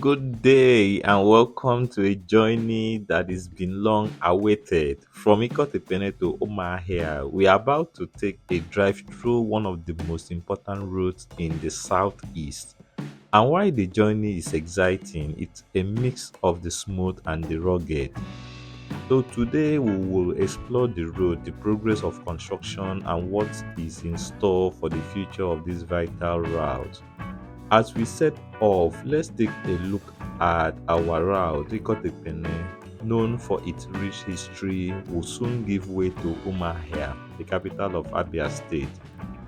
Good day and welcome to a journey that has been long awaited. From Ikot Ekpene to Umuahia, we are about to take a drive through one of the most important roads in the southeast. And while the journey is exciting, it's a mix of the smooth and the rugged. So today we will explore the road, the progress of construction, and what is in store for the future of this vital route. As we set off, let's take a look at our route. Ikot Ekpene, known for its rich history, will soon give way to Umuahia, the capital of Abia State.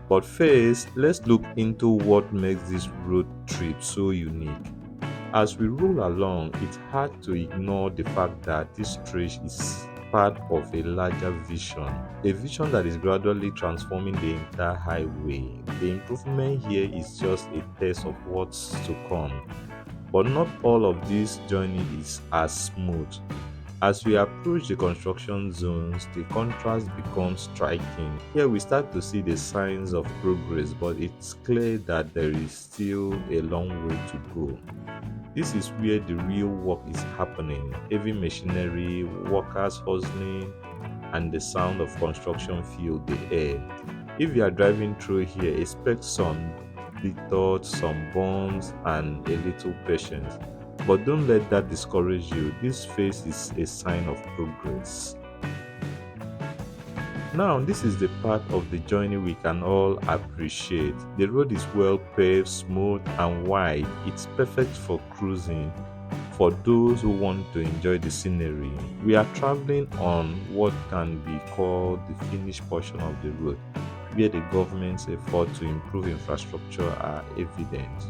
But first, let's look into what makes this road trip so unique. As we roll along, it's hard to ignore the fact that this stretch is part of a larger vision, a vision that is gradually transforming the entire highway. The improvement here is just a taste of what's to come. But not all of this journey is as smooth. As we approach the construction zones, the contrast becomes striking. Here we start to see the signs of progress, but it's clear that there is still a long way to go. This is where the real work is happening. Heavy machinery, workers hustling, and the sound of construction fill the air. If you are driving through here, expect some detours, some bumps, and a little patience. But don't let that discourage you. This phase is a sign of progress. Now, this is the part of the journey we can all appreciate. The road is well paved, smooth, and wide. It's perfect for cruising for those who want to enjoy the scenery. We are traveling on what can be called the finished portion of the road, where the government's effort to improve infrastructure are evident.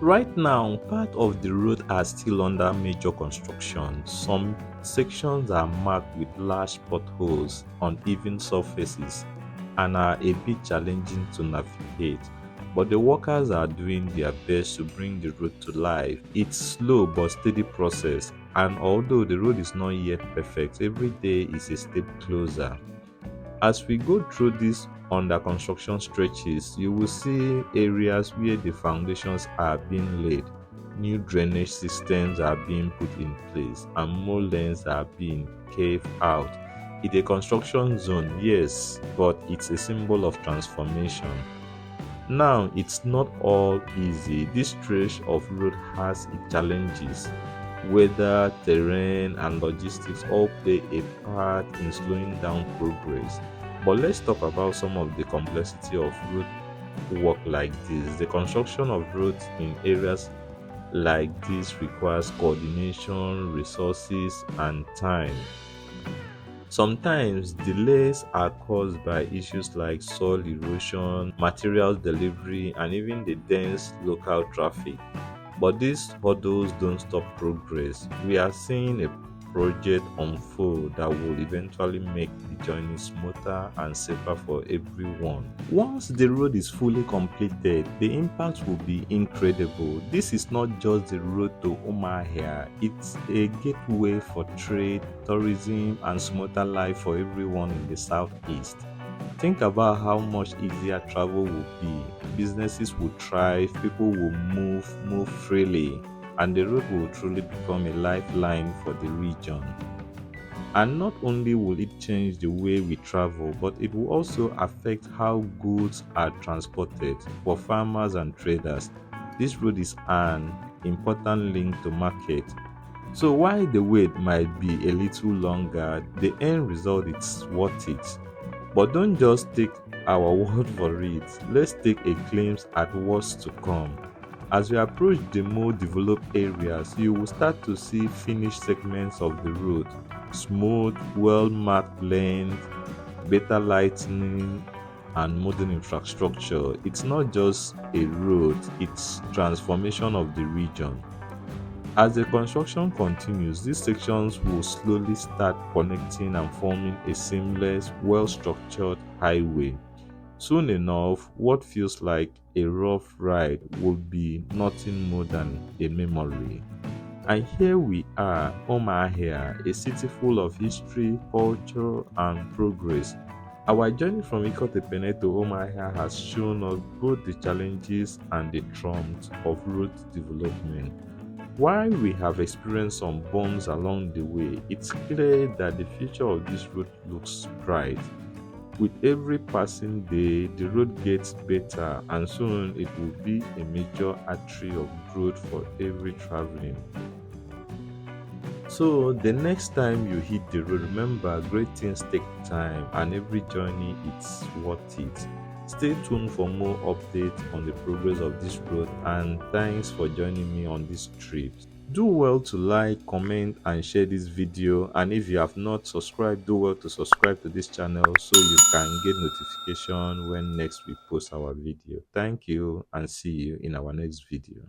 Right now, part of the road are still under major construction. Some sections are marked with large potholes, uneven surfaces, and are a bit challenging to navigate. But the workers are doing their best to bring the road to life. It's slow but steady process, and although the road is not yet perfect, every day is a step closer. As we go through these under construction stretches, you will see areas where the foundations are being laid, new drainage systems are being put in place, and more lanes are being carved out. It's a construction zone, yes, but it's a symbol of transformation. Now, it's not all easy. This stretch of road has its challenges. Weather, terrain, and logistics all play a part in slowing down progress. But let's talk about some of the complexity of road work like this. The construction of roads in areas like this requires coordination, resources, and time. Sometimes delays are caused by issues like soil erosion, materials delivery, and even the dense local traffic. But these hurdles don't stop progress. We are seeing a project unfold that will eventually make the journey smoother and safer for everyone. Once the road is fully completed, the impact will be incredible. This is not just the road to Umuahia, it's a gateway for trade, tourism, and smoother life for everyone in the southeast. Think about how much easier travel will be. Businesses will thrive, people will move freely, and the road will truly become a lifeline for the region. And not only will it change the way we travel, but it will also affect how goods are transported. For farmers and traders, this road is an important link to market. So while the wait might be a little longer, the end result is worth it. But don't just take our word for it. Let's take a glimpse at what's to come. As we approach the more developed areas, you will start to see finished segments of the road, smooth, well-marked lanes, better lighting, and modern infrastructure. It's not just a road, it's transformation of the region. As the construction continues, these sections will slowly start connecting and forming a seamless, well structured highway. Soon enough, what feels like a rough ride will be nothing more than a memory. And here we are, Umuahia, a city full of history, culture, and progress. Our journey from Ikot Ekpene to Umuahia has shown us both the challenges and the triumphs of road development. While we have experienced some bumps along the way, it's clear that the future of this road looks bright. With every passing day, the road gets better, and soon it will be a major artery of growth for every traveling. So, the next time you hit the road, remember great things take time, and every journey it's worth it. Stay tuned for more updates on the progress of this road, and thanks for joining me on this trip. Do well to like, comment, and share this video, and if you have not subscribed, do well to subscribe to this channel so you can get notification when next we post our video. Thank you, and see you in our next video.